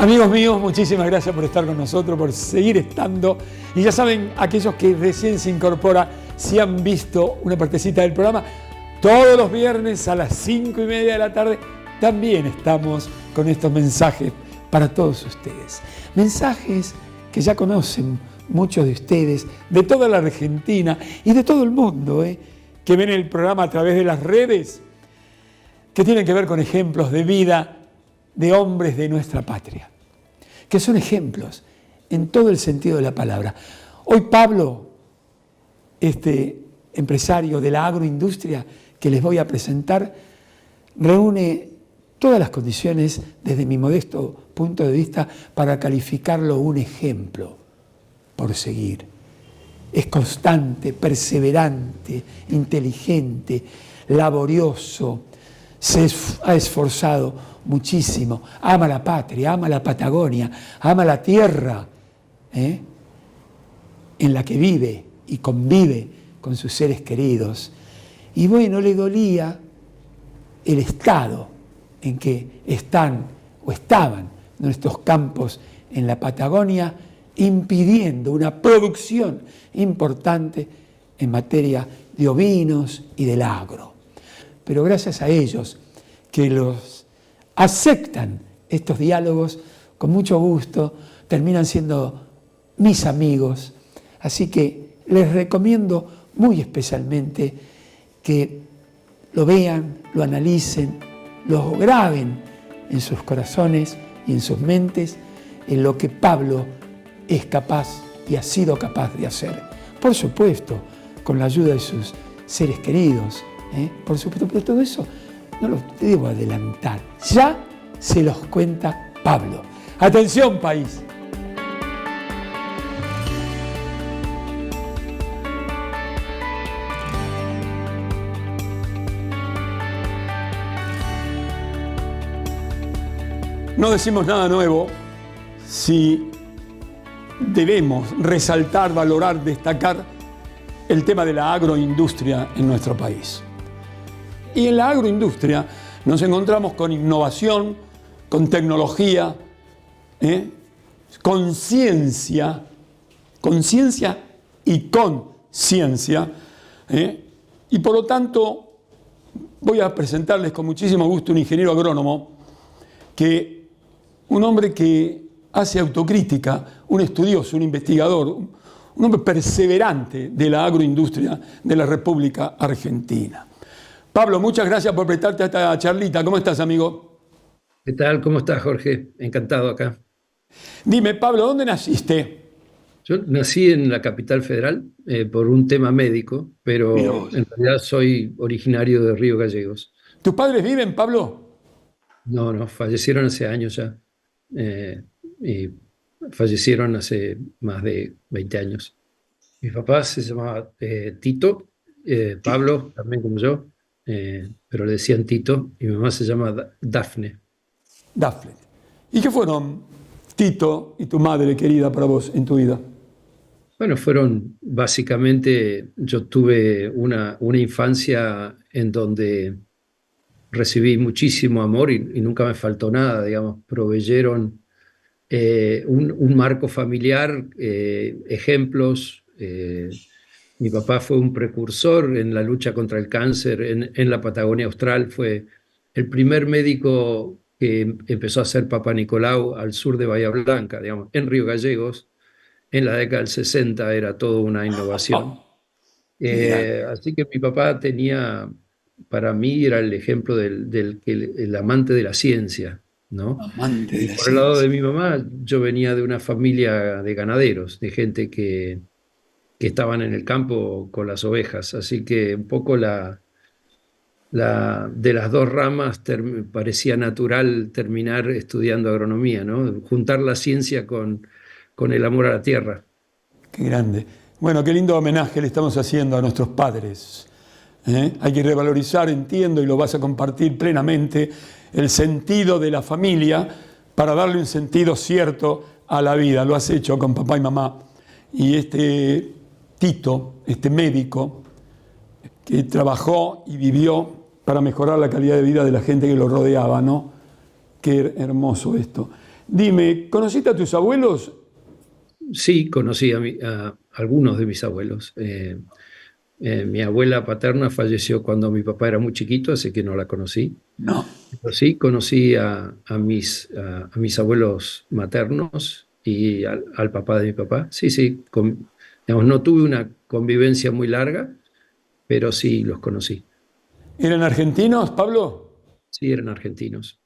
Amigos míos, muchísimas gracias por estar con nosotros, por seguir estando. Y ya saben, aquellos que recién se incorporan, si han visto una partecita del programa, todos los viernes a las 5:30 de la tarde también estamos con estos mensajes para todos ustedes. Mensajes que ya conocen muchos de ustedes, de toda la Argentina y de todo el mundo, que ven el programa a través de las redes, que tienen que ver con ejemplos de vida de hombres de nuestra patria, que son ejemplos en todo el sentido de la palabra. Hoy Pablo, este empresario de la agroindustria que les voy a presentar, reúne todas las condiciones desde mi modesto punto de vista para calificarlo un ejemplo por seguir. Es constante, perseverante, inteligente, laborioso, se ha esforzado muchísimo, ama la patria, ama la Patagonia, ama la tierra en la que vive y convive con sus seres queridos. Y bueno, le dolía el estado en que están o estaban nuestros campos en la Patagonia, impidiendo una producción importante en materia de ovinos y del agro. Pero gracias a ellos, que los aceptan estos diálogos con mucho gusto, terminan siendo mis amigos. Así que les recomiendo muy especialmente que lo vean, lo analicen, lo graben en sus corazones y en sus mentes, en lo que Pablo es capaz y ha sido capaz de hacer. Por supuesto, con la ayuda de sus seres queridos, por supuesto, pero todo eso no lo debo adelantar. Ya se los cuenta Pablo. Atención, país. No decimos nada nuevo si debemos resaltar, valorar, destacar el tema de la agroindustria en nuestro país. Y en la agroindustria nos encontramos con innovación, con tecnología, con ciencia y con ciencia. Y por lo tanto voy a presentarles con muchísimo gusto un ingeniero agrónomo, un hombre que hace autocrítica, un estudioso, un investigador, un hombre perseverante de la agroindustria de la República Argentina. Pablo, muchas gracias por prestarte a esta charlita. ¿Cómo estás, amigo? ¿Qué tal? ¿Cómo estás, Jorge? Encantado acá. Dime, Pablo, ¿dónde naciste? Yo nací en la capital federal por un tema médico, pero en realidad soy originario de Río Gallegos. ¿Tus padres viven, Pablo? No, fallecieron hace años ya. Y fallecieron hace más de 20 años. Mi papá se llamaba Tito, Pablo, también como yo, pero le decían Tito, y mi mamá se llama Dafne. Dafne. ¿Y qué fueron Tito y tu madre querida para vos en tu vida? Bueno, fueron básicamente, yo tuve una infancia en donde recibí muchísimo amor y nunca me faltó nada, digamos, proveyeron un marco familiar, ejemplos. Mi papá fue un precursor en la lucha contra el cáncer en la Patagonia Austral, fue el primer médico que empezó a hacer Papá Nicolau al sur de Bahía Blanca, digamos, en Río Gallegos. En la década del 60 era toda una innovación. Así que mi papá tenía, para mí era el ejemplo el amante de la ciencia, ¿no? Amante de Y la por el lado ciencia. de mi mamá, yo venía de una familia de ganaderos, de gente que estaban en el campo con las ovejas, así que un poco de las dos ramas parecía natural terminar estudiando agronomía, ¿no? Juntar la ciencia con el amor a la tierra. Qué grande. Bueno, qué lindo homenaje le estamos haciendo a nuestros padres. Hay que revalorizar, entiendo, y lo vas a compartir plenamente, el sentido de la familia para darle un sentido cierto a la vida. Lo has hecho con papá y mamá. Y este Tito, este médico, que trabajó y vivió para mejorar la calidad de vida de la gente que lo rodeaba, ¿no? Qué hermoso esto. Dime, ¿conociste a tus abuelos? Sí, conocí a algunos de mis abuelos. Mi abuela paterna falleció cuando mi papá era muy chiquito, así que no la conocí. No. Pero sí, conocí a mis abuelos maternos y al papá de mi papá. Sí, sí, digamos, no tuve una convivencia muy larga, pero sí los conocí. ¿Eran argentinos, Pablo? Sí, eran argentinos.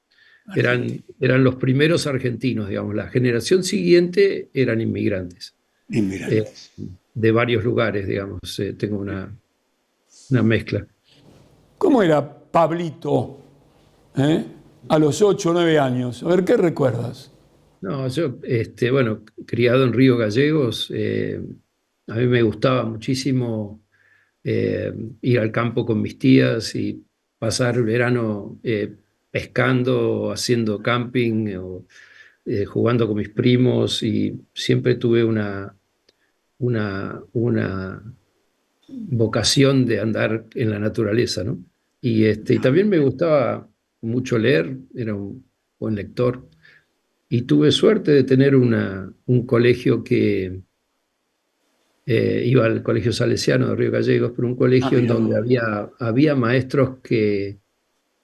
Argentinos. Eran los primeros argentinos, digamos. La generación siguiente eran inmigrantes eh, Inmigrantes. de varios lugares, digamos. Tengo una mezcla. ¿Cómo era Pablito, eh, a los 8 o 9 años? A ver, ¿qué recuerdas? No, yo, bueno, criado en Río Gallegos, a mí me gustaba muchísimo ir al campo con mis tías y pasar el verano pescando, haciendo camping o jugando con mis primos y siempre tuve una vocación de andar en la naturaleza, ¿no? Y también me gustaba mucho leer, era un buen lector y tuve suerte de tener un colegio que iba al Colegio Salesiano de Río Gallegos, pero un Ah, colegio en mira donde vos. había maestros que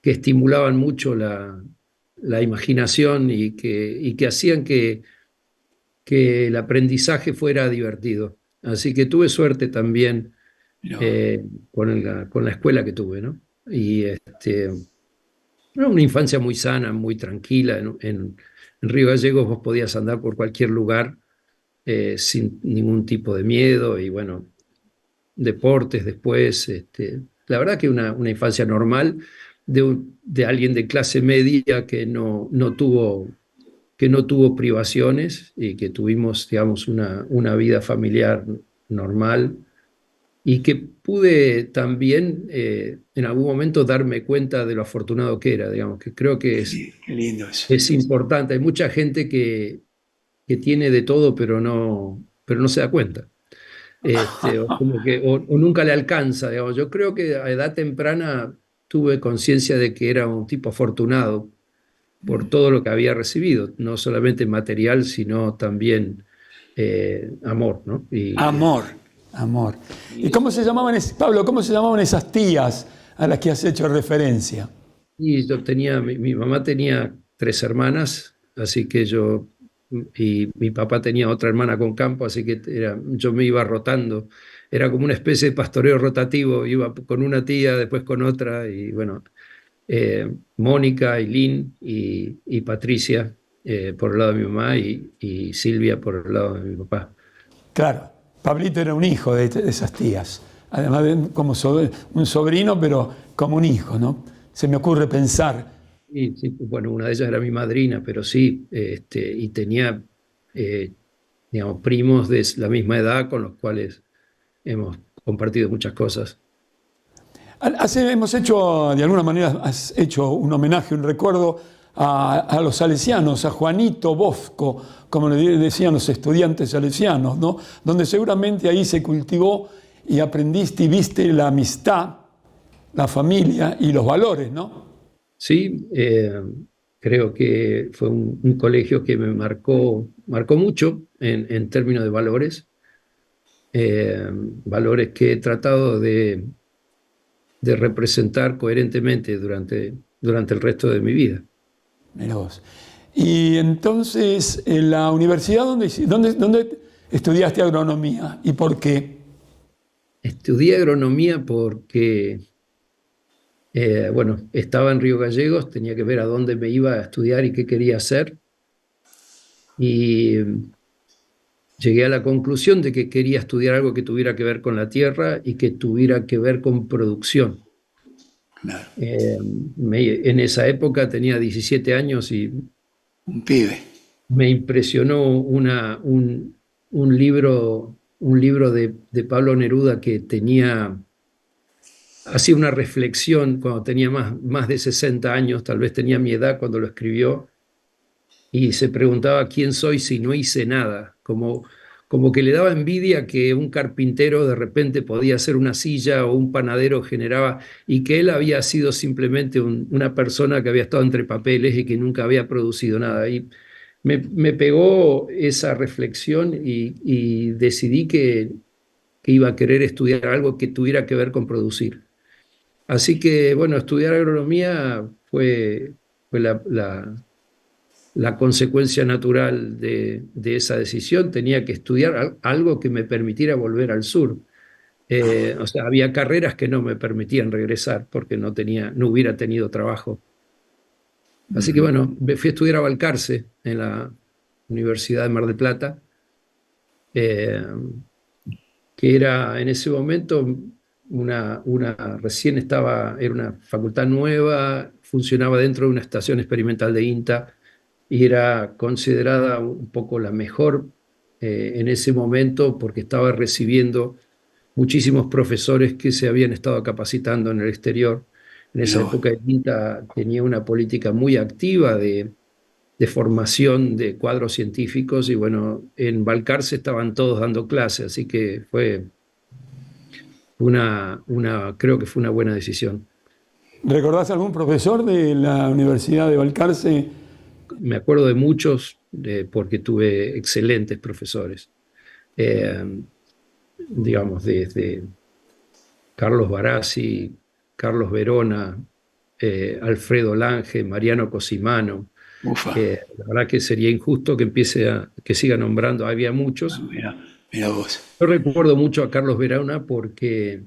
estimulaban mucho la imaginación y que hacían que el aprendizaje fuera divertido. Así que tuve suerte también Mira vos. eh, con la escuela que tuve, ¿no? Y era una infancia muy sana, muy tranquila. En Río Gallegos vos podías andar por cualquier lugar sin ningún tipo de miedo y bueno, deportes después. La verdad que una infancia normal de alguien de clase media que no tuvo privaciones y que tuvimos, digamos, una vida familiar normal y que pude también en algún momento darme cuenta de lo afortunado que era, digamos, que creo que Qué lindo eso. es importante. Hay mucha gente que tiene de todo, pero no se da cuenta. O nunca le alcanza, digamos. Yo creo que a edad temprana tuve conciencia de que era un tipo afortunado por todo lo que había recibido, no solamente material, sino también amor, ¿no? Amor, amor. ¿Y cómo se llamaban, Pablo, cómo se llamaban esas tías a las que has hecho referencia? Y yo mi mamá tenía tres hermanas, así que y mi papá tenía otra hermana con campo, así que yo me iba rotando. Era como una especie de pastoreo rotativo, iba con una tía, después con otra, y bueno, Mónica, Ailín y Patricia por el lado de mi mamá y Silvia por el lado de mi papá. Claro, Pablito era un hijo de esas tías, además de como un sobrino, pero como un hijo, ¿no? Se me ocurre pensar, Y sí, bueno, una de ellas era mi madrina, pero sí, y tenía, eh, digamos, primos de la misma edad con los cuales hemos compartido muchas cosas. hemos hecho, de alguna manera, has hecho un homenaje, un recuerdo a los salesianos, a Juanito Bosco, como le decían los estudiantes salesianos, ¿no? Donde seguramente ahí se cultivó y aprendiste y viste la amistad, la familia y los valores, ¿no? Sí, creo que fue un colegio que me marcó mucho en términos de valores, valores que he tratado de representar coherentemente durante el resto de mi vida. Mirá vos. Y entonces, en la universidad, ¿dónde estudiaste agronomía y por qué? Estudié agronomía porque, bueno, estaba en Río Gallegos, tenía que ver a dónde me iba a estudiar y qué quería hacer. Y llegué a la conclusión de que quería estudiar algo que tuviera que ver con la tierra y que tuviera que ver con producción. Claro, En esa época tenía 17 años y un pibe. me impresionó un libro de Pablo Neruda que hacía una reflexión cuando tenía más de 60 años, tal vez tenía mi edad cuando lo escribió, y se preguntaba quién soy si no hice nada, como que le daba envidia que un carpintero de repente podía hacer una silla o un panadero generaba, y que él había sido simplemente una persona que había estado entre papeles y que nunca había producido nada. me pegó esa reflexión y decidí que iba a querer estudiar algo que tuviera que ver con producir. Así que, bueno, estudiar agronomía fue la consecuencia natural de esa decisión. Tenía que estudiar algo que me permitiera volver al sur. O sea, había carreras que no me permitían regresar porque no hubiera tenido trabajo. Así que bueno, me fui a estudiar a Balcarce en la Universidad de Mar del Plata, eh, que era en ese momento recién era una facultad nueva, funcionaba dentro de una estación experimental de INTA y era considerada un poco la mejor en ese momento porque estaba recibiendo muchísimos profesores que se habían estado capacitando en el exterior. En esa Mirá. época el INTA tenía una política muy activa de formación de cuadros científicos y bueno, en Balcarce estaban todos dando clases, así que creo que fue una buena decisión. ¿Recordás algún profesor de la Universidad de Balcarce? Me acuerdo de muchos porque tuve excelentes profesores. Eh, digamos, desde Carlos Barassi, Carlos Verona, Alfredo Lange, Mariano Cosimano. Ufa, La verdad que sería injusto que siga nombrando, había muchos. mira, mira vos. Yo recuerdo mucho a Carlos Verona porque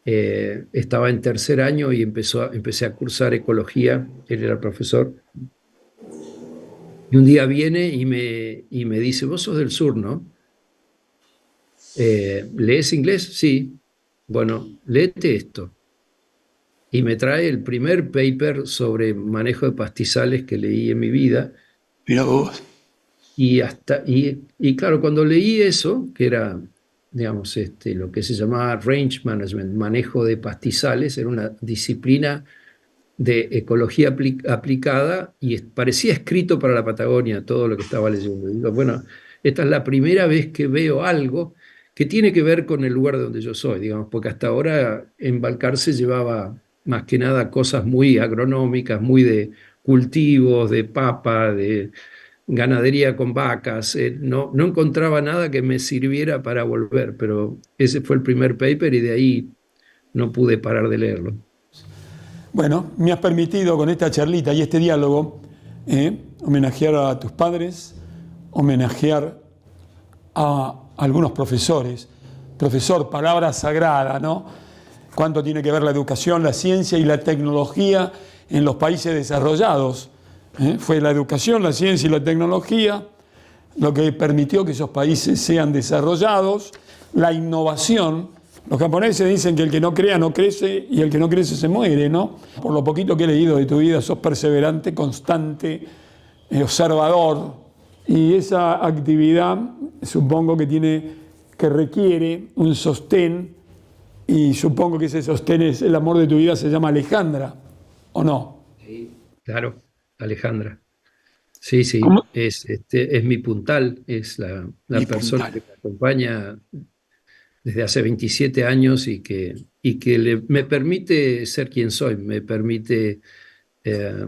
estaba en tercer año y empecé a cursar ecología, él era profesor, y un día viene y me dice, vos sos del sur, ¿no? ¿Lees inglés? Sí. Bueno, léete esto. Y me trae el primer paper sobre manejo de pastizales que leí en mi vida. Mira vos. Y claro, cuando leí eso, que era, digamos, lo que se llamaba range management, manejo de pastizales, era una disciplina de ecología aplicada y parecía escrito para la Patagonia todo lo que estaba leyendo. Digo, bueno, esta es la primera vez que veo algo que tiene que ver con el lugar de donde yo soy, digamos, porque hasta ahora en Balcarce llevaba más que nada cosas muy agronómicas, muy de cultivos, de papa, de ganadería con vacas. No encontraba nada que me sirviera para volver, pero ese fue el primer paper y de ahí no pude parar de leerlo. Bueno, me has permitido con esta charlita y este diálogo homenajear a tus padres, homenajear a algunos profesores. Profesor, palabra sagrada, ¿no? Cuánto tiene que ver la educación, la ciencia y la tecnología en los países desarrollados. Fue la educación, la ciencia y la tecnología lo que permitió que esos países sean desarrollados, la innovación. Los japoneses dicen que el que no crea no crece y el que no crece se muere, ¿no? Por lo poquito que he leído de tu vida, sos perseverante, constante, observador, y esa actividad supongo que requiere un sostén, y supongo que ese sostén es el amor de tu vida, se llama Alejandra, ¿o no? Sí, claro, Alejandra. Sí, sí, ¿Cómo? es mi puntal, es Mi la persona puntal. que me acompaña desde hace 27 años y que me permite ser quien soy, me permite eh,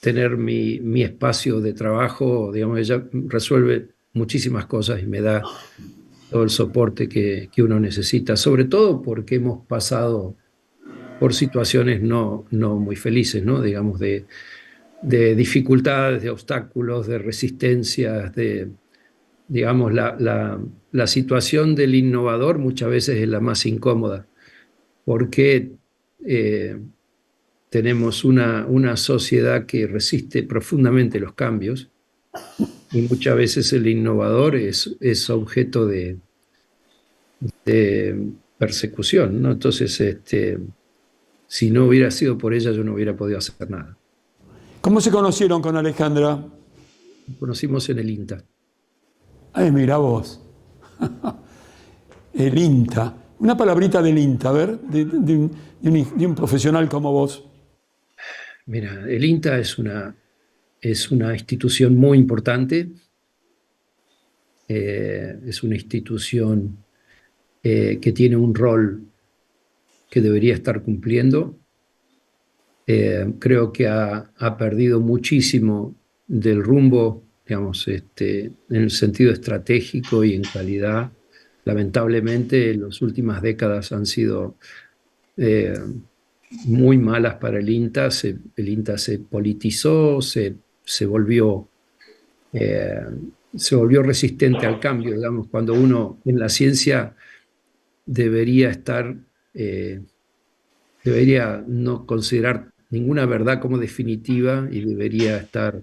tener mi espacio de trabajo, digamos, ella resuelve muchísimas cosas y me da todo el soporte que uno necesita, sobre todo porque hemos pasado por situaciones no muy felices, ¿no? Digamos, de dificultades, de obstáculos, de resistencias, digamos, la situación del innovador muchas veces es la más incómoda, porque eh, tenemos una sociedad que resiste profundamente los cambios y muchas veces el innovador es objeto de persecución, ¿no? Entonces, si no hubiera sido por ella, yo no hubiera podido hacer nada. ¿Cómo se conocieron con Alejandra? Nos conocimos en el INTA. Ay, mira vos. El INTA. Una palabrita del INTA, a ver, de un profesional como vos. Mira, el INTA es una institución muy importante, es una institución que tiene un rol que debería estar cumpliendo. Creo que ha perdido muchísimo del rumbo, digamos, en el sentido estratégico y en calidad. Lamentablemente, las últimas décadas han sido eh, muy malas para el INTA. El INTA se politizó, se volvió, eh, se volvió resistente al cambio, digamos, cuando uno en la ciencia debería estar, debería no considerar ninguna verdad como definitiva y debería estar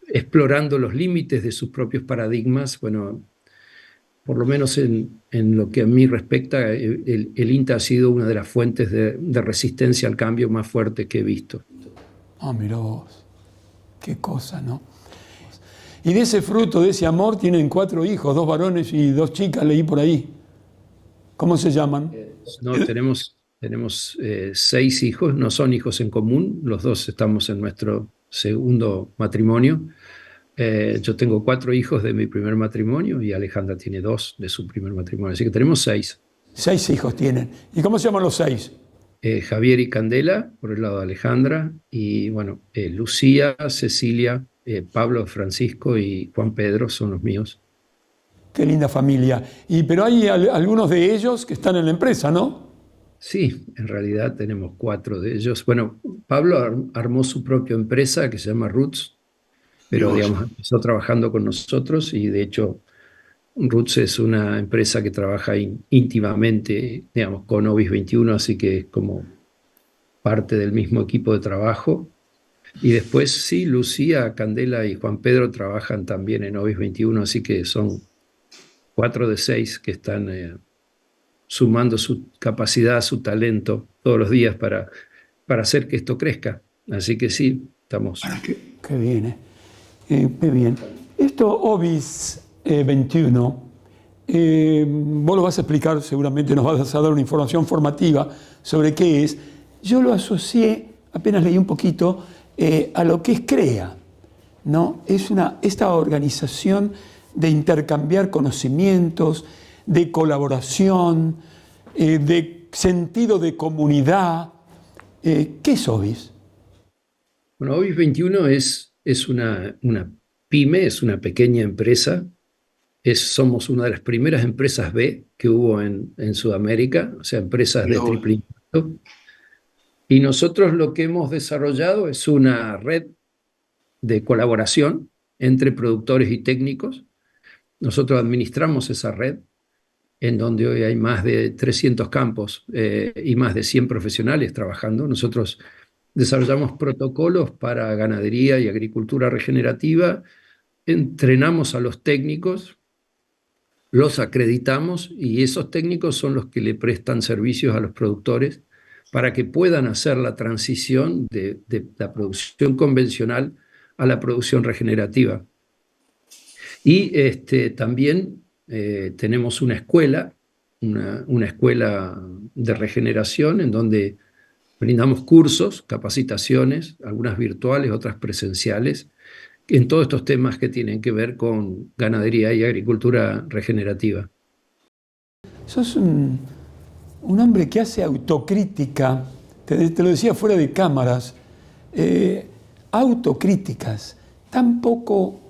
explorando los límites de sus propios paradigmas. Bueno, por lo menos en lo que a mí respecta, el INTA ha sido una de las fuentes de resistencia al cambio más fuerte que he visto. Ah, mirá vos, qué cosa, ¿no? Y de ese fruto, de ese amor, tienen 4 hijos, 2 varones y 2 chicas, leí por ahí. ¿Cómo se llaman? No, tenemos 6 hijos, no son hijos en común, los dos estamos en nuestro segundo matrimonio. Yo tengo 4 hijos de mi primer matrimonio y Alejandra tiene 2 de su primer matrimonio, así que tenemos 6. 6 hijos tienen. ¿Y cómo se llaman los 6? Javier y Candela, por el lado de Alejandra, y bueno, Lucía, Cecilia, Pablo, Francisco y Juan Pedro son los míos. Qué linda familia. Pero hay algunos de ellos que están en la empresa, ¿no? Sí, en realidad tenemos 4 de ellos. Bueno, Pablo armó su propia empresa que se llama Roots, pero Dios. digamos, empezó trabajando con nosotros y de hecho Roots es una empresa que trabaja íntimamente, digamos, con Ovis 21, así que es como parte del mismo equipo de trabajo. Y después sí, Lucía, Candela y Juan Pedro trabajan también en Ovis 21, así que son 4 de 6 que están sumando su capacidad, su talento todos los días para hacer que esto crezca. Así que sí, estamos. Qué bien, ¿eh? Qué bien. Esto, Ovis 21, vos lo vas a explicar, seguramente nos vas a dar una información formativa sobre qué es. Yo lo asocié, apenas leí un poquito, a lo que es CREA, ¿no? Es esta organización de intercambiar conocimientos, de colaboración, de sentido de comunidad. ¿Qué es Ovis? Bueno, Ovis 21 es una pyme, es una pequeña empresa. Somos una de las primeras empresas B que hubo en Sudamérica, o sea, empresas de triple impacto. Y nosotros lo que hemos desarrollado es una red de colaboración entre productores y técnicos. Nosotros administramos esa red, en donde hoy hay más de 300 campos y más de 100 profesionales trabajando. Nosotros desarrollamos protocolos para ganadería y agricultura regenerativa, entrenamos a los técnicos, los acreditamos y esos técnicos son los que le prestan servicios a los productores para que puedan hacer la transición de la producción convencional a la producción regenerativa. Y también tenemos una escuela de regeneración en donde brindamos cursos, capacitaciones, algunas virtuales, otras presenciales, en todos estos temas que tienen que ver con ganadería y agricultura regenerativa. Sos un hombre que hace autocrítica, te lo decía fuera de cámaras, autocríticas tan poco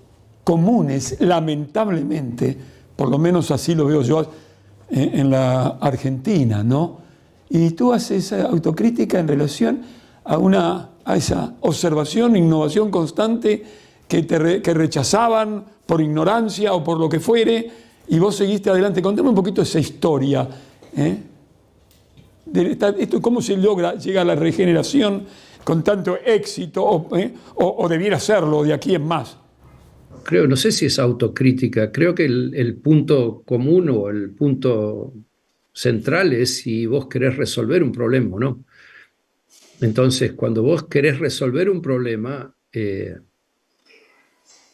comunes, lamentablemente, por lo menos así lo veo yo en la Argentina, ¿no? Y tú haces esa autocrítica en relación a esa observación, innovación constante que rechazaban por ignorancia o por lo que fuere, y vos seguiste adelante. Contame un poquito esa historia, ¿eh? ¿Cómo se llega a la regeneración con tanto éxito, o debiera serlo de aquí en más? No sé si es autocrítica, creo que el punto común o el punto central es si vos querés resolver un problema o no. Entonces, cuando vos querés resolver un problema,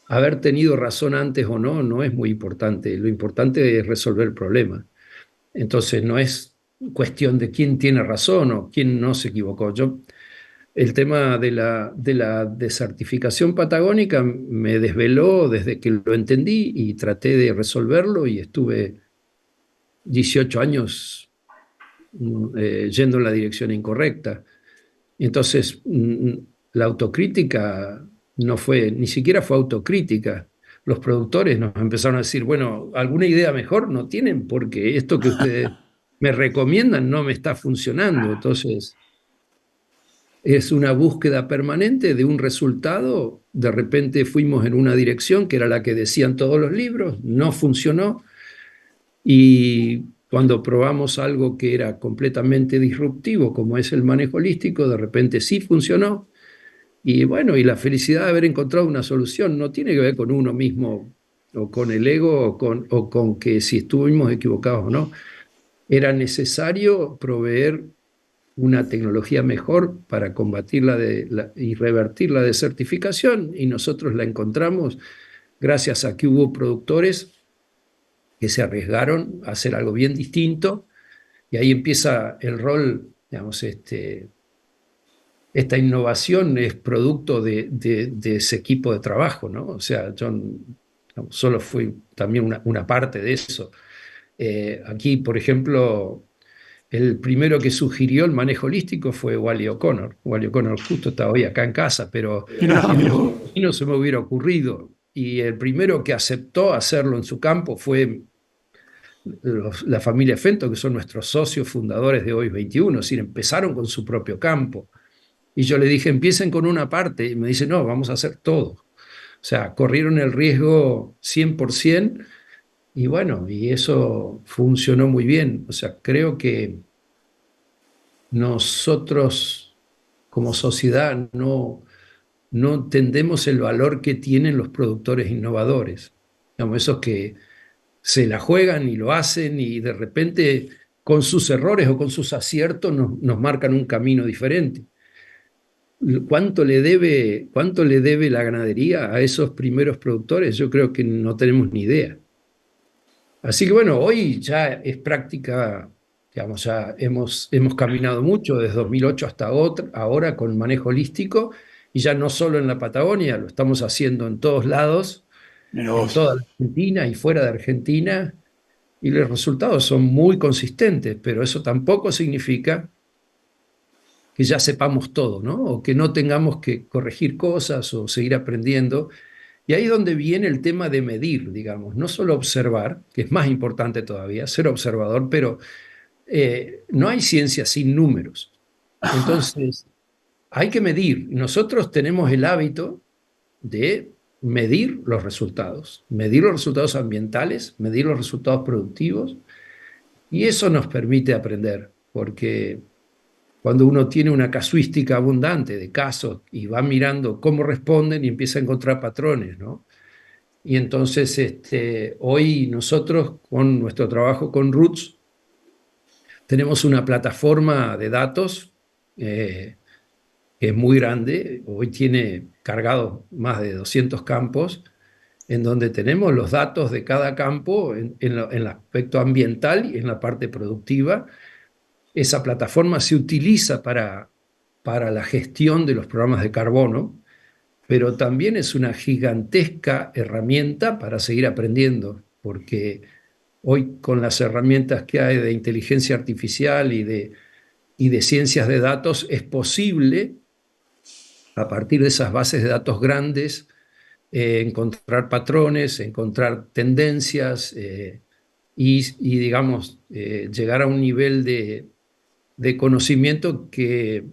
haber tenido razón antes o no es muy importante. Lo importante es resolver el problema. Entonces, no es cuestión de quién tiene razón o quién no se equivocó. El tema de la desertificación patagónica me desveló desde que lo entendí y traté de resolverlo y estuve 18 años yendo en la dirección incorrecta. Entonces, la autocrítica no fue, ni siquiera fue autocrítica. Los productores nos empezaron a decir, bueno, ¿alguna idea mejor no tienen? Porque esto que ustedes me recomiendan no me está funcionando. Entonces, es una búsqueda permanente de un resultado. De repente fuimos en una dirección que era la que decían todos los libros, no funcionó. Y cuando probamos algo que era completamente disruptivo, como es el manejo holístico, de repente sí funcionó. Y bueno, y la felicidad de haber encontrado una solución no tiene que ver con uno mismo o con el ego o con que si estuvimos equivocados o no. Era necesario proveer una tecnología mejor para combatir y revertir la desertificación, y nosotros la encontramos gracias a que hubo productores que se arriesgaron a hacer algo bien distinto, y ahí empieza el rol, digamos, esta innovación es producto de ese equipo de trabajo, ¿no? O sea, yo digamos, solo fui también una parte de eso. Aquí, por ejemplo, el primero que sugirió el manejo holístico fue Wally O'Connor. Wally O'Connor justo está hoy acá en casa, pero Mirá, amigo. y no se me hubiera ocurrido. Y el primero que aceptó hacerlo en su campo fue la familia Fenton, que son nuestros socios fundadores de Hoy 21, es decir, empezaron con su propio campo. Y yo le dije, empiecen con una parte, y me dice, no, vamos a hacer todo. O sea, corrieron el riesgo 100%, y bueno, y eso funcionó muy bien. O sea, creo que nosotros como sociedad no entendemos el valor que tienen los productores innovadores. Digamos, esos que se la juegan y lo hacen y de repente con sus errores o con sus aciertos nos marcan un camino diferente. Cuánto le debe la ganadería a esos primeros productores? Yo creo que no tenemos ni idea. Así que bueno, hoy ya es práctica, digamos, ya hemos caminado mucho desde 2008 hasta ahora con manejo holístico, y ya no solo en la Patagonia, lo estamos haciendo en todos lados, Mirá en vos. toda la Argentina y fuera de Argentina, y los resultados son muy consistentes, pero eso tampoco significa que ya sepamos todo, ¿no? O que no tengamos que corregir cosas o seguir aprendiendo. Y ahí es donde viene el tema de medir, digamos, no solo observar, que es más importante todavía, ser observador, pero no hay ciencia sin números. Entonces, hay que medir. Nosotros tenemos el hábito de medir los resultados ambientales, medir los resultados productivos, y eso nos permite aprender, porque cuando uno tiene una casuística abundante de casos y va mirando cómo responden y empieza a encontrar patrones, ¿no? Y entonces hoy nosotros con nuestro trabajo con Roots tenemos una plataforma de datos que es muy grande. Hoy tiene cargados más de 200 campos, en donde tenemos los datos de cada campo en el aspecto ambiental y en la parte productiva. Esa plataforma se utiliza para la gestión de los programas de carbono, pero también es una gigantesca herramienta para seguir aprendiendo, porque hoy con las herramientas que hay de inteligencia artificial y de ciencias de datos es posible, a partir de esas bases de datos grandes, encontrar patrones, encontrar tendencias, digamos, llegar a un nivel de conocimiento que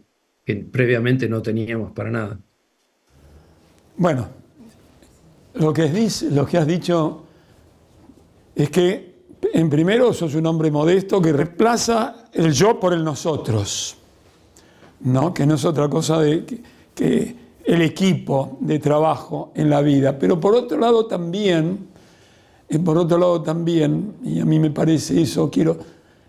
previamente no teníamos para nada. Bueno, lo que has dicho es que, en primero, sos un hombre modesto que reemplaza el yo por el nosotros, ¿no? Que no es otra cosa que el equipo de trabajo en la vida. Pero por otro lado también, y a mí me parece eso,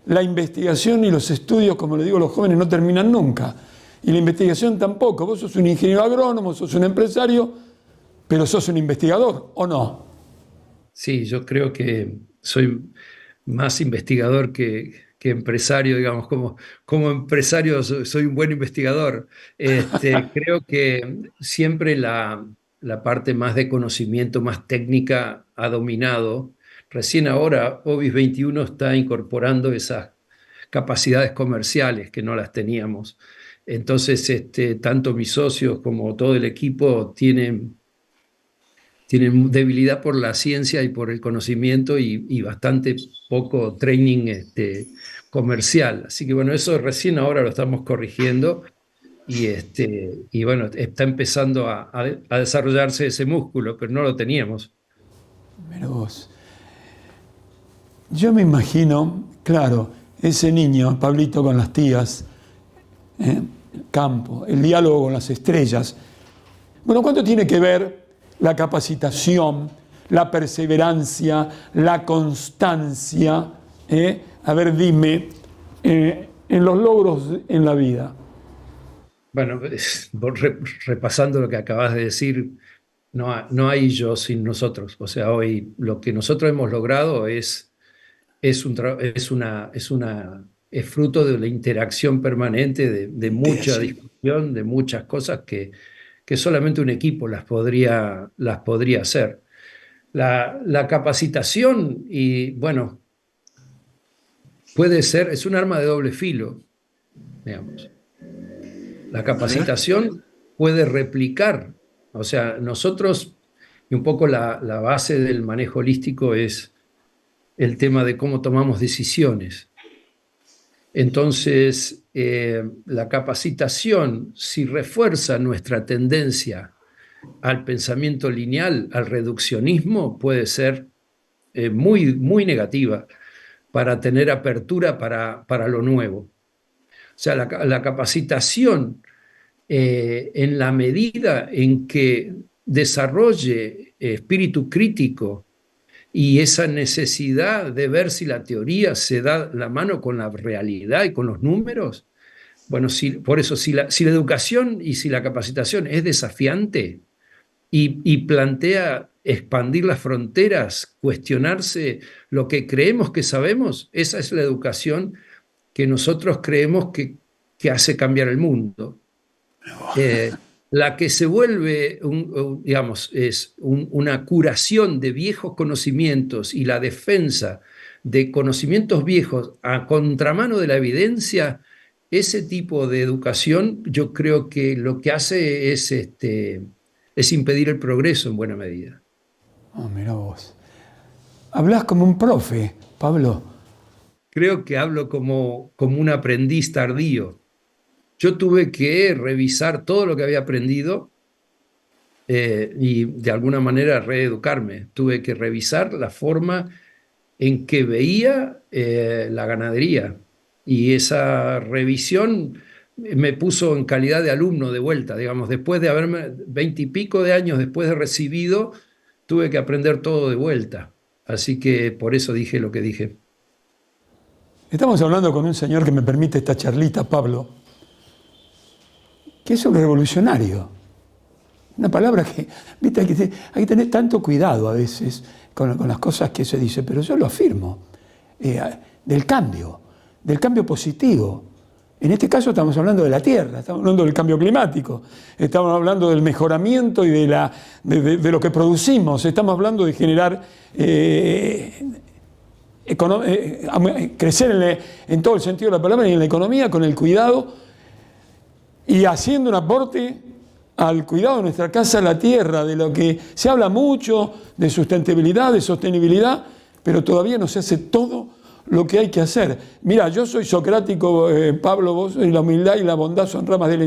la investigación y los estudios, como le digo a los jóvenes, no terminan nunca. Y la investigación tampoco. Vos sos un ingeniero agrónomo, sos un empresario, pero sos un investigador, ¿o no? Sí, yo creo que soy más investigador que empresario, digamos, como empresario soy un buen investigador. Creo que siempre la parte más de conocimiento, más técnica, ha dominado. Recién ahora, Obis 21 está incorporando esas capacidades comerciales que no las teníamos. Entonces, tanto mis socios como todo el equipo tienen debilidad por la ciencia y por el conocimiento y bastante poco training comercial. Así que bueno, eso recién ahora lo estamos corrigiendo y bueno, está empezando a desarrollarse ese músculo, pero no lo teníamos. Mira vos. Yo me imagino, claro, ese niño, Pablito con las tías, el campo, el diálogo con las estrellas. Bueno, ¿cuánto tiene que ver la capacitación, la perseverancia, la constancia? A ver, dime, en los logros en la vida. Bueno, repasando lo que acabas de decir, no hay yo sin nosotros. O sea, hoy lo que nosotros hemos logrado es fruto de la interacción permanente, de mucha Sí. discusión, de muchas cosas que solamente un equipo las podría hacer. La capacitación, y bueno, es un arma de doble filo, digamos. La A ver. capacitación puede replicar, o sea, nosotros, y un poco la base del manejo holístico es el tema de cómo tomamos decisiones. Entonces, la capacitación, si refuerza nuestra tendencia al pensamiento lineal, al reduccionismo, puede ser muy, muy negativa para tener apertura para lo nuevo. O sea, la capacitación, en la medida en que desarrolle espíritu crítico y esa necesidad de ver si la teoría se da la mano con la realidad y con los números, bueno, por eso, si la educación y si la capacitación es desafiante y plantea expandir las fronteras, cuestionarse lo que creemos que sabemos, esa es la educación que nosotros creemos que hace cambiar el mundo. La que se vuelve, digamos, es una curación de viejos conocimientos y la defensa de conocimientos viejos a contramano de la evidencia, ese tipo de educación yo creo que lo que hace es impedir el progreso en buena medida. Oh, mira vos. Hablas como un profe, Pablo. Creo que hablo como un aprendiz tardío. Yo tuve que revisar todo lo que había aprendido y de alguna manera reeducarme. Tuve que revisar la forma en que veía la ganadería y esa revisión me puso en calidad de alumno de vuelta, digamos, después de haberme 20 y pico de años después de recibido, tuve que aprender todo de vuelta. Así que por eso dije lo que dije. Estamos hablando con un señor que me permite esta charlita, Pablo, que es un revolucionario. Una palabra que, viste, hay que tener tanto cuidado a veces con las cosas que se dice, pero yo lo afirmo, del cambio positivo. En este caso estamos hablando de la Tierra, estamos hablando del cambio climático, estamos hablando del mejoramiento y de lo que producimos, estamos hablando de generar, crecer en todo el sentido de la palabra y en la economía con el cuidado y haciendo un aporte al cuidado de nuestra casa, la tierra, de lo que se habla mucho, de sustentabilidad, de sostenibilidad, pero todavía no se hace todo lo que hay que hacer. Mira, yo soy socrático, Pablo, vos, la humildad y la bondad son ramas de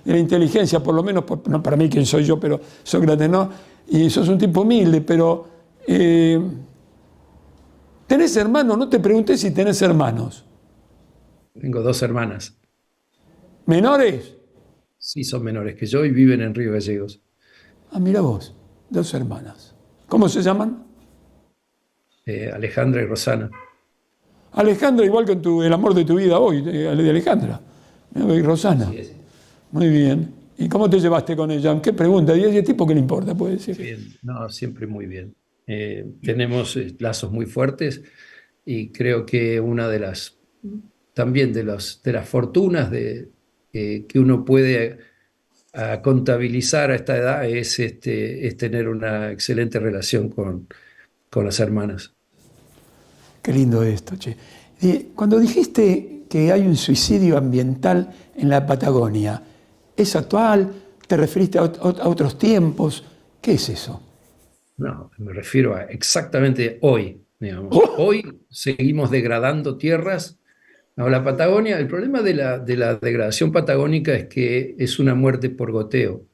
la inteligencia, por lo menos, no para mí quién soy yo, pero Sócrates no, y sos un tipo humilde, pero ¿tenés hermanos? No te pregunté si tenés hermanos. Tengo 2 hermanas. ¿Menores? Sí, son menores que yo y viven en Río Gallegos. Ah, mira vos, 2 hermanas. ¿Cómo se llaman? Alejandra y Rosana. Alejandra, igual que el amor de tu vida hoy, de Alejandra. Y Rosana. Sí, Muy bien. ¿Y cómo te llevaste con ella? ¿Qué pregunta? ¿Y ese tipo qué le importa? Puede decir. bien. No, siempre muy bien. Tenemos lazos muy fuertes y creo que una de las, también de las fortunas que uno puede contabilizar a esta edad es tener una excelente relación con las hermanas. Qué lindo esto, che. Y cuando dijiste que hay un suicidio ambiental en la Patagonia. ¿Es actual? ¿Te referiste a otros tiempos? ¿Qué es eso? No, me refiero a exactamente hoy, digamos. ¡Oh! Hoy seguimos degradando tierras. No, la Patagonia, el problema de la degradación patagónica es que es una muerte por goteo.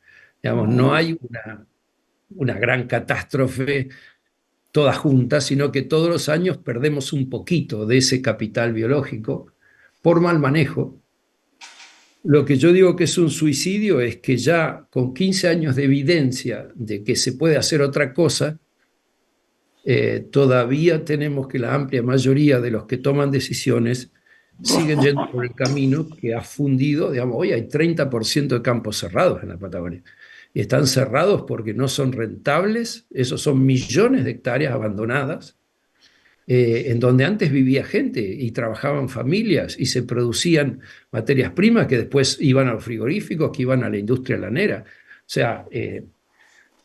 Digamos, no hay una gran catástrofe toda junta, sino que todos los años perdemos un poquito de ese capital biológico por mal manejo. Lo que yo digo que es un suicidio es que ya con 15 años de evidencia de que se puede hacer otra cosa, todavía tenemos que la amplia mayoría de los que toman decisiones siguen yendo por el camino que ha fundido, digamos, hoy hay 30% de campos cerrados en la Patagonia. Y están cerrados porque no son rentables, esos son millones de hectáreas abandonadas, en donde antes vivía gente y trabajaban familias y se producían materias primas que después iban a los frigoríficos, que iban a la industria lanera. O sea,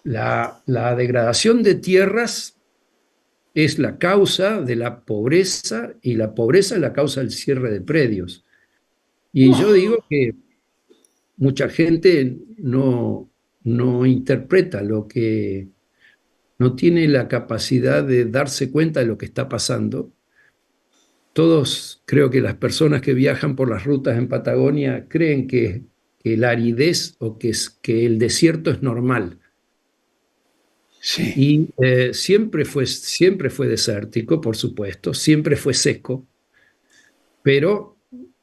la degradación de tierras es la causa de la pobreza y la pobreza es la causa del cierre de predios. Y yo digo que mucha gente no interpreta lo que, no tiene la capacidad de darse cuenta de lo que está pasando. Todos, creo que las personas que viajan por las rutas en Patagonia creen que la aridez o que el desierto es normal. Sí. Y siempre fue desértico, por supuesto, siempre fue seco, pero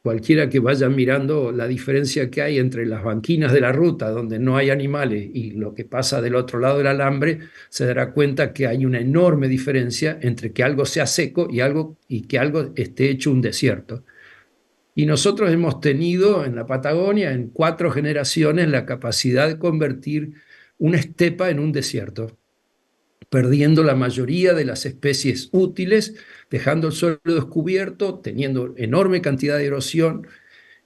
cualquiera que vaya mirando la diferencia que hay entre las banquinas de la ruta, donde no hay animales, y lo que pasa del otro lado del alambre, se dará cuenta que hay una enorme diferencia entre que algo sea seco y que algo esté hecho un desierto. Y nosotros hemos tenido en la Patagonia, en 4 generaciones, la capacidad de convertir una estepa en un desierto, perdiendo la mayoría de las especies útiles, dejando el suelo descubierto, teniendo enorme cantidad de erosión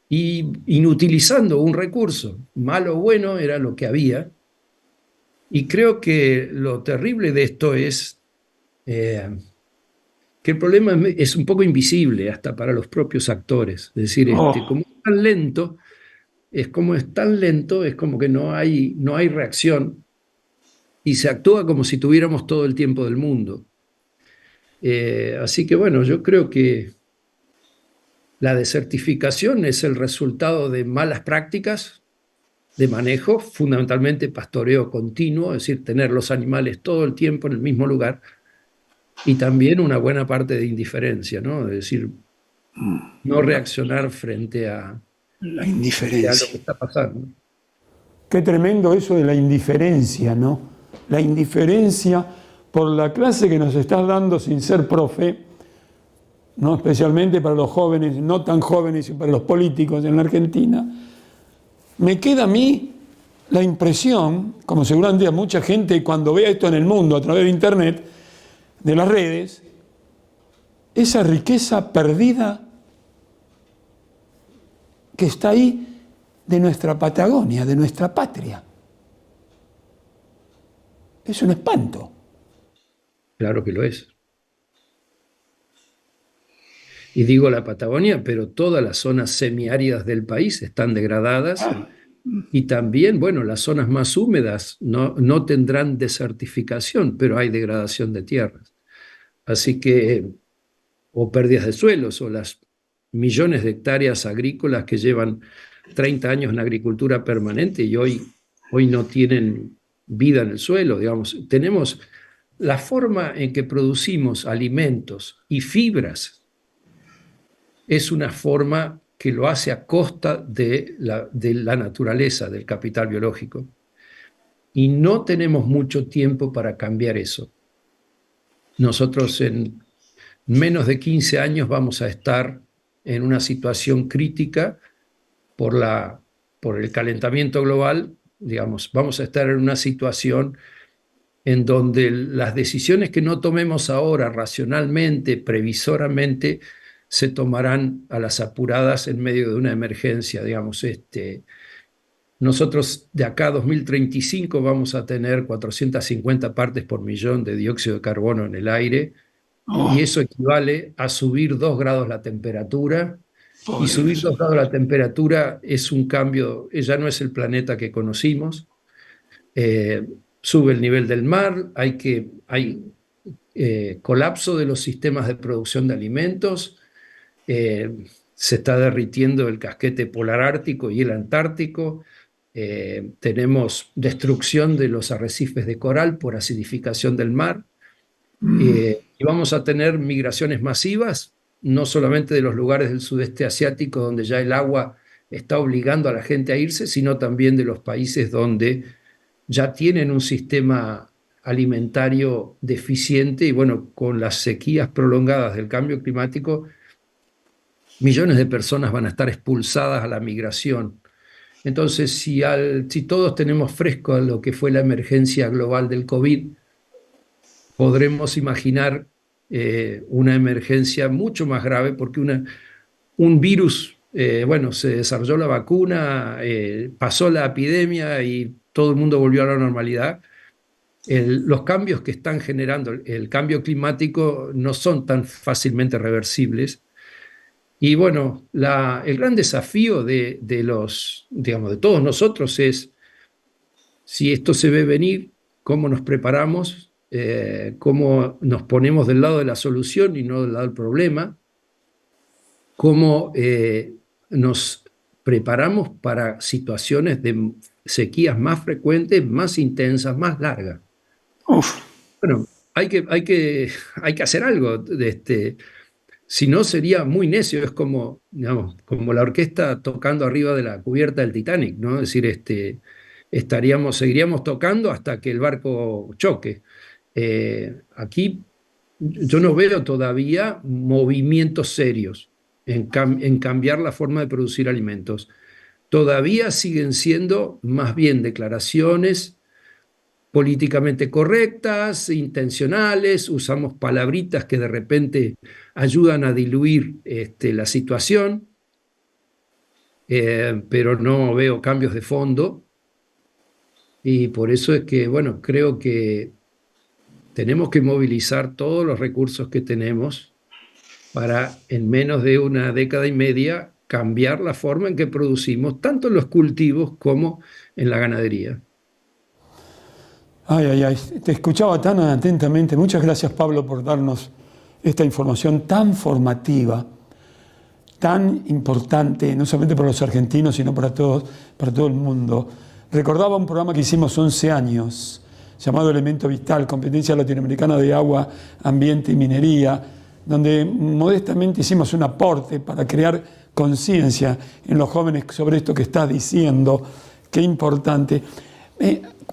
y inutilizando un recurso. Malo o bueno era lo que había. Y creo que lo terrible de esto es que el problema es un poco invisible hasta para los propios actores. Es decir, como es tan lento, es como que no hay reacción y se actúa como si tuviéramos todo el tiempo del mundo. Así que bueno, yo creo que la desertificación es el resultado de malas prácticas de manejo, fundamentalmente pastoreo continuo, es decir, tener los animales todo el tiempo en el mismo lugar, y también una buena parte de indiferencia, ¿no? Es decir, no reaccionar frente a La lo indiferencia. que está pasando. Qué tremendo eso de la indiferencia, ¿no? La indiferencia por la clase que nos estás dando sin ser profe, ¿no? Especialmente para los jóvenes, no tan jóvenes, y para los políticos en la Argentina. Me queda a mí la impresión, como seguramente a mucha gente cuando vea esto en el mundo a través de Internet, de las redes, esa riqueza perdida que está ahí de nuestra Patagonia, de nuestra patria. Es un espanto. Claro que lo es. Y digo la Patagonia, pero todas las zonas semiáridas del país están degradadas y también, bueno, las zonas más húmedas no tendrán desertificación, pero hay degradación de tierras. Así que, o pérdidas de suelos, o las millones de hectáreas agrícolas que llevan 30 años en agricultura permanente y hoy no tienen vida en el suelo, digamos. Tenemos la forma en que producimos alimentos y fibras es una forma que lo hace a costa de la naturaleza, del capital biológico. Y no tenemos mucho tiempo para cambiar eso. Nosotros en menos de 15 años vamos a estar en una situación crítica por el calentamiento global, digamos, vamos a estar en una situación en donde las decisiones que no tomemos ahora racionalmente, previsoramente, se tomarán a las apuradas en medio de una emergencia, digamos. Nosotros de acá a 2035 vamos a tener 450 partes por millón de dióxido de carbono en el aire, y eso equivale a subir 2 grados la temperatura Y subir 2 grados la temperatura es un cambio, ya no es el planeta que conocimos. Sube el nivel del mar, hay colapso de los sistemas de producción de alimentos, se está derritiendo el casquete polar ártico y el antártico, tenemos destrucción de los arrecifes de coral por acidificación del mar, y vamos a tener migraciones masivas, no solamente de los lugares del sudeste asiático donde ya el agua está obligando a la gente a irse, sino también de los países donde ya tienen un sistema alimentario deficiente y bueno, con las sequías prolongadas del cambio climático, millones de personas van a estar expulsadas a la migración. Entonces, si todos tenemos fresco a lo que fue la emergencia global del COVID, podremos imaginar una emergencia mucho más grave porque un virus, bueno, se desarrolló la vacuna, pasó la epidemia y todo el mundo volvió a la normalidad. Los cambios que están generando el cambio climático no son tan fácilmente reversibles. Y bueno, el gran desafío de todos nosotros es, si esto se ve venir, cómo nos preparamos, cómo nos ponemos del lado de la solución y no del lado del problema, cómo nos preparamos para situaciones de sequías más frecuentes, más intensas, más largas. Bueno, hay que hacer algo. Si no, sería muy necio. Es como, digamos, como la orquesta tocando arriba de la cubierta del Titanic, ¿no? Es decir, seguiríamos tocando hasta que el barco choque. Aquí yo no veo todavía movimientos serios en cambiar la forma de producir alimentos. Todavía siguen siendo más bien declaraciones políticamente correctas, intencionales, usamos palabritas que de repente ayudan a diluir la situación, pero no veo cambios de fondo. Y por eso es que, bueno, creo que tenemos que movilizar todos los recursos que tenemos para, en menos de una década y media, cambiar la forma en que producimos, tanto en los cultivos como en la ganadería. Ay, ay, ay, te escuchaba tan atentamente. Muchas gracias, Pablo, por darnos esta información tan formativa, tan importante, no solamente para los argentinos, sino para todo el mundo. Recordaba un programa que hicimos 11 años, llamado Elemento Vital, Competencia Latinoamericana de Agua, Ambiente y Minería, donde modestamente hicimos un aporte para crear conciencia en los jóvenes sobre esto que estás diciendo. Qué importante.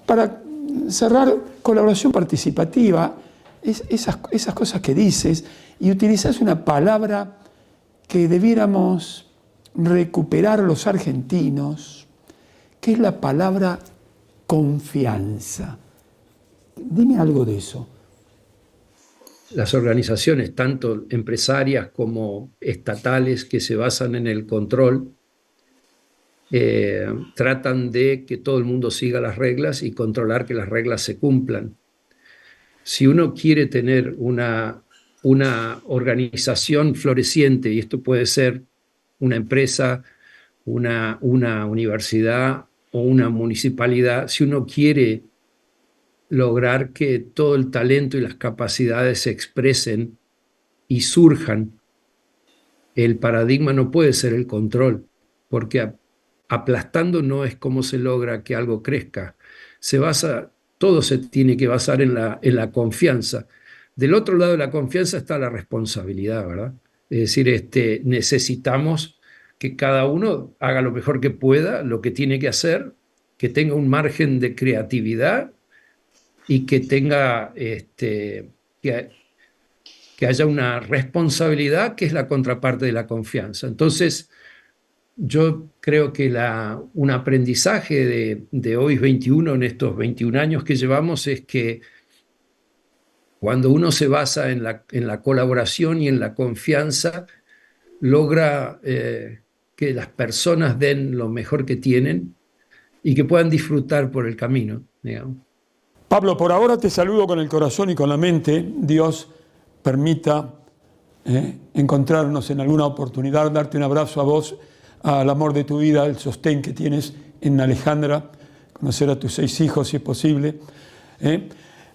Para cerrar, colaboración participativa, esas cosas que dices, y utilizas una palabra que debiéramos recuperar los argentinos, que es la palabra confianza. Dime algo de eso. Las organizaciones, tanto empresarias como estatales, que se basan en el control, tratan de que todo el mundo siga las reglas y controlar que las reglas se cumplan. Si uno quiere tener una organización floreciente, y esto puede ser una empresa, una universidad o una municipalidad, si uno quiere lograr que todo el talento y las capacidades se expresen y surjan, el paradigma no puede ser el control, porque aplastando no es como se logra que algo crezca. Todo se tiene que basar en la confianza. Del otro lado de la confianza está la responsabilidad, ¿verdad? Es decir, necesitamos que cada uno haga lo mejor que pueda, lo que tiene que hacer, que tenga un margen de creatividad y que tenga que haya una responsabilidad que es la contraparte de la confianza. Entonces, yo creo que un aprendizaje de hoy 21, en estos 21 años que llevamos, es que cuando uno se basa en la colaboración y en la confianza, logra que las personas den lo mejor que tienen y que puedan disfrutar por el camino, digamos. Pablo, por ahora te saludo con el corazón y con la mente. Dios permita encontrarnos en alguna oportunidad, darte un abrazo a vos, al amor de tu vida, el sostén que tienes en Alejandra, conocer a tus 6 hijos si es posible.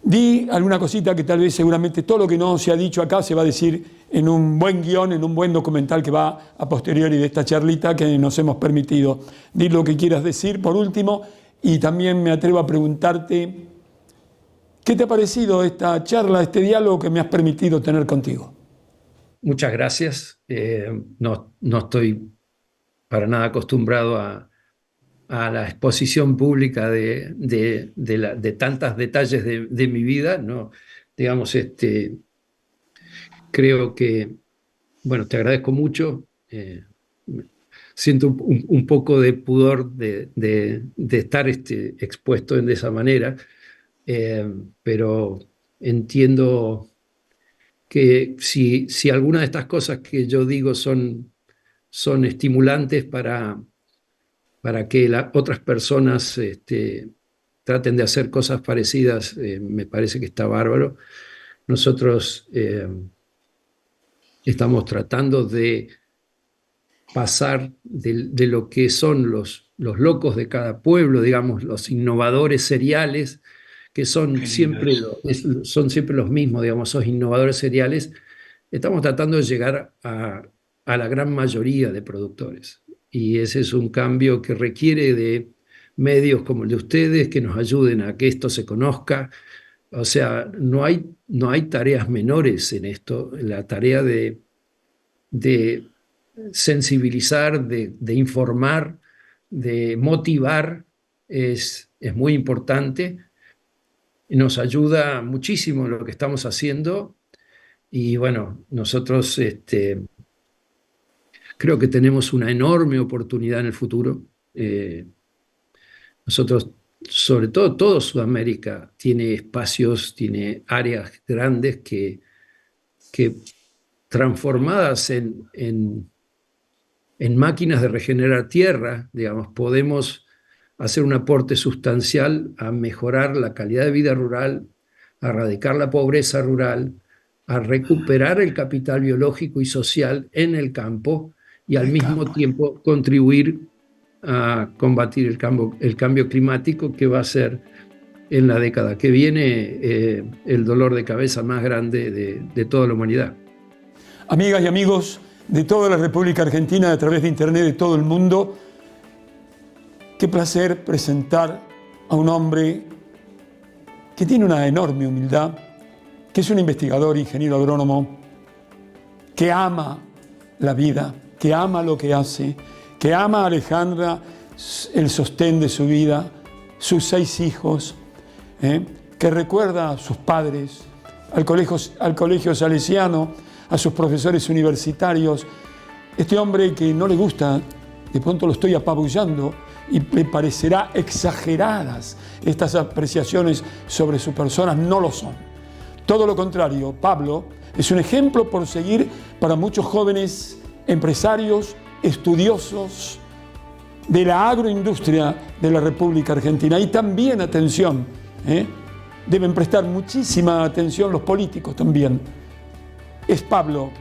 Di alguna cosita que tal vez seguramente todo lo que no se ha dicho acá se va a decir en un buen guión, en un buen documental que va a posteriori de esta charlita que nos hemos permitido. Di lo que quieras decir por último y también me atrevo a preguntarte ¿qué te ha parecido esta charla, este diálogo que me has permitido tener contigo? Muchas gracias. No estoy para nada acostumbrado a la exposición pública de tantos detalles de mi vida, ¿no? Digamos, creo que, bueno, te agradezco mucho. Siento un poco de pudor de estar expuesto de esa manera, pero entiendo que si alguna de estas cosas que yo digo son estimulantes para que otras personas traten de hacer cosas parecidas, me parece que está bárbaro. Nosotros estamos tratando de pasar de lo que son los locos de cada pueblo, digamos, los innovadores seriales, que son siempre los mismos, digamos, esos innovadores seriales. Estamos tratando de llegar a la gran mayoría de productores. Y ese es un cambio que requiere de medios como el de ustedes, que nos ayuden a que esto se conozca. O sea, no hay tareas menores en esto. La tarea de sensibilizar, de informar, de motivar es muy importante. Nos ayuda muchísimo lo que estamos haciendo. Y bueno, nosotros creo que tenemos una enorme oportunidad en el futuro. Nosotros, sobre todo Sudamérica, tiene espacios, tiene áreas grandes que transformadas en máquinas de regenerar tierra, digamos, podemos hacer un aporte sustancial a mejorar la calidad de vida rural, a erradicar la pobreza rural, a recuperar el capital biológico y social en el campo y al mismo tiempo contribuir a combatir el cambio climático, que va a ser en la década que viene el dolor de cabeza más grande de toda la humanidad. Amigas y amigos de toda la República Argentina, a través de Internet, de todo el mundo, qué placer presentar a un hombre que tiene una enorme humildad, que es un investigador, ingeniero agrónomo, que ama la vida, que ama lo que hace, que ama a Alejandra, el sostén de su vida, sus 6 hijos, que recuerda a sus padres, al colegio salesiano, a sus profesores universitarios. Este hombre que no le gusta, de pronto lo estoy apabullando y le parecerá exageradas estas apreciaciones sobre su persona, no lo son. Todo lo contrario, Pablo es un ejemplo por seguir para muchos jóvenes empresarios, estudiosos de la agroindustria de la República Argentina. Y también, atención, deben prestar muchísima atención los políticos también. Es Pablo,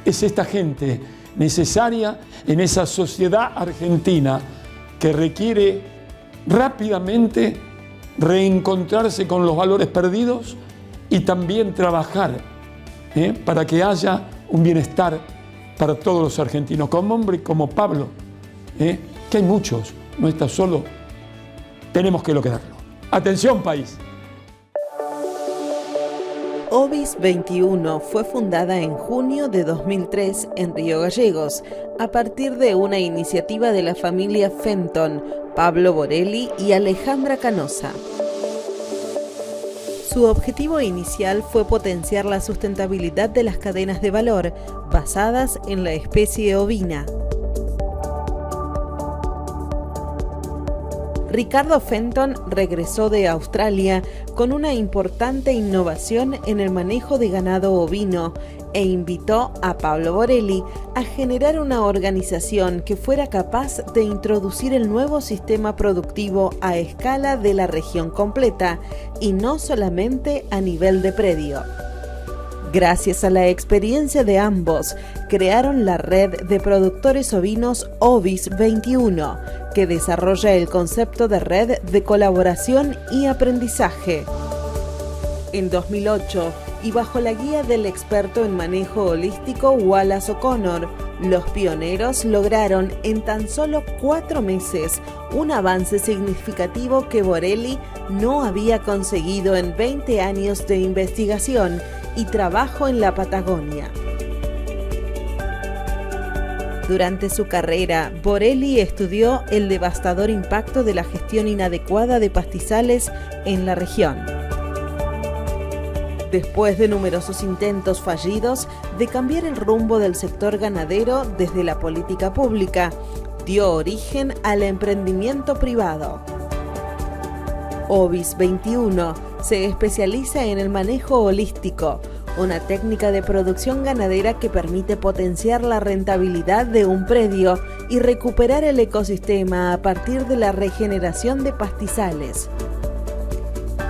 es esta gente necesaria en esa sociedad argentina que requiere rápidamente reencontrarse con los valores perdidos y también trabajar para que haya un bienestar para todos los argentinos. Como hombre como Pablo, que hay muchos, no está solo, tenemos que lograrlo. Atención, país. Ovis 21 fue fundada en junio de 2003 en Río Gallegos, a partir de una iniciativa de la familia Fenton, Pablo Borelli y Alejandra Canosa. Su objetivo inicial fue potenciar la sustentabilidad de las cadenas de valor basadas en la especie ovina. Ricardo Fenton regresó de Australia con una importante innovación en el manejo de ganado ovino e invitó a Pablo Borelli a generar una organización que fuera capaz de introducir el nuevo sistema productivo a escala de la región completa y no solamente a nivel de predio. Gracias a la experiencia de ambos, crearon la red de productores ovinos Ovis 21, que desarrolla el concepto de red de colaboración y aprendizaje. En 2008, y bajo la guía del experto en manejo holístico Wallace O'Connor, los pioneros lograron en tan solo 4 meses un avance significativo que Borelli no había conseguido en 20 años de investigación y trabajo en la Patagonia. Durante su carrera, Borelli estudió el devastador impacto de la gestión inadecuada de pastizales en la región. Después de numerosos intentos fallidos de cambiar el rumbo del sector ganadero desde la política pública, dio origen al emprendimiento privado. Ovis 21 se especializa en el manejo holístico, una técnica de producción ganadera que permite potenciar la rentabilidad de un predio y recuperar el ecosistema a partir de la regeneración de pastizales.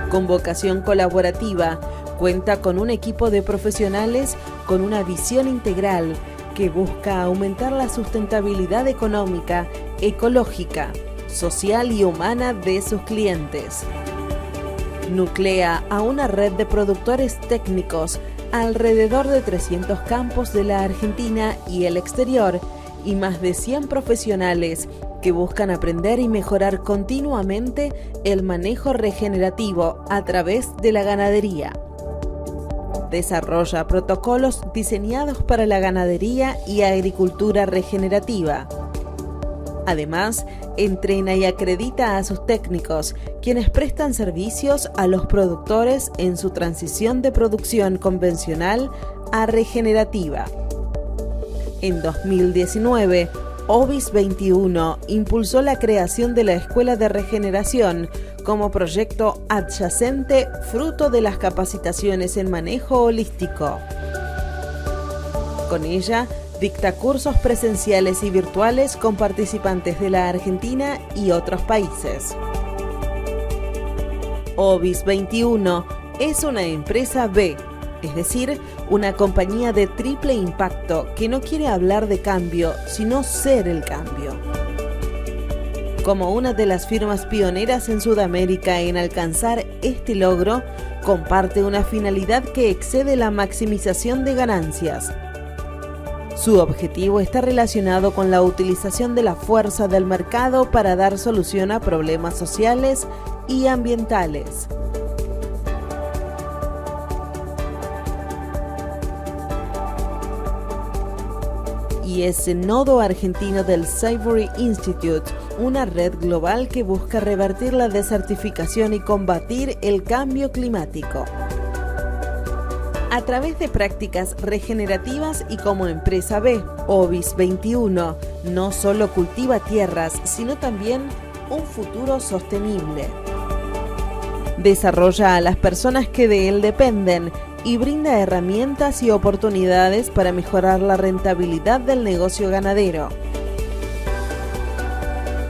Con vocación colaborativa, cuenta con un equipo de profesionales con una visión integral que busca aumentar la sustentabilidad económica, ecológica, social y humana de sus clientes. Nuclea a una red de productores técnicos alrededor de 300 campos de la Argentina y el exterior y más de 100 profesionales que buscan aprender y mejorar continuamente el manejo regenerativo a través de la ganadería. Desarrolla protocolos diseñados para la ganadería y agricultura regenerativa. Además, entrena y acredita a sus técnicos, quienes prestan servicios a los productores en su transición de producción convencional a regenerativa. En 2019, Ovis 21 impulsó la creación de la Escuela de Regeneración como proyecto adyacente fruto de las capacitaciones en manejo holístico. Con ella, dicta cursos presenciales y virtuales con participantes de la Argentina y otros países. Ovis 21 es una empresa B, es decir, una compañía de triple impacto que no quiere hablar de cambio, sino ser el cambio. Como una de las firmas pioneras en Sudamérica en alcanzar este logro, comparte una finalidad que excede la maximización de ganancias. Su objetivo está relacionado con la utilización de la fuerza del mercado para dar solución a problemas sociales y ambientales. Y es el nodo argentino del Savory Institute, una red global que busca revertir la desertificación y combatir el cambio climático. A través de prácticas regenerativas y como empresa B, Ovis 21 no solo cultiva tierras, sino también un futuro sostenible. Desarrolla a las personas que de él dependen y brinda herramientas y oportunidades para mejorar la rentabilidad del negocio ganadero.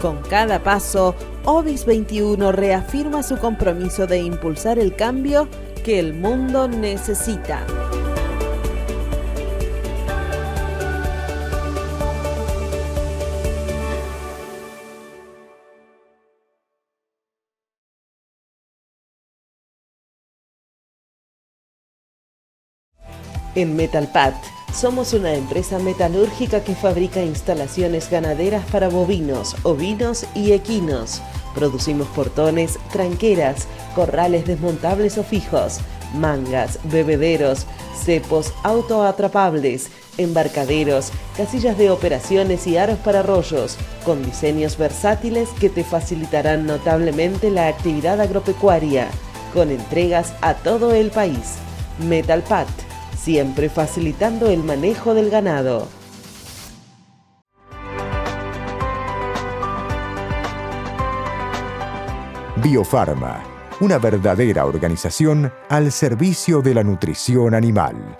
Con cada paso, Ovis 21 reafirma su compromiso de impulsar el cambio que el mundo necesita. En Metalpat somos una empresa metalúrgica que fabrica instalaciones ganaderas para bovinos, ovinos y equinos. Producimos portones, tranqueras, corrales desmontables o fijos, mangas, bebederos, cepos autoatrapables, embarcaderos, casillas de operaciones y aros para rollos, con diseños versátiles que te facilitarán notablemente la actividad agropecuaria, con entregas a todo el país. Metalpat, siempre facilitando el manejo del ganado. Biofarma, una verdadera organización al servicio de la nutrición animal.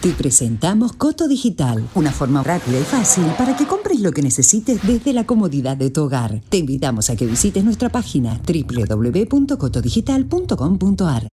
Te presentamos Coto Digital, una forma rápida y fácil para que compres lo que necesites desde la comodidad de tu hogar. Te invitamos a que visites nuestra página www.cotodigital.com.ar.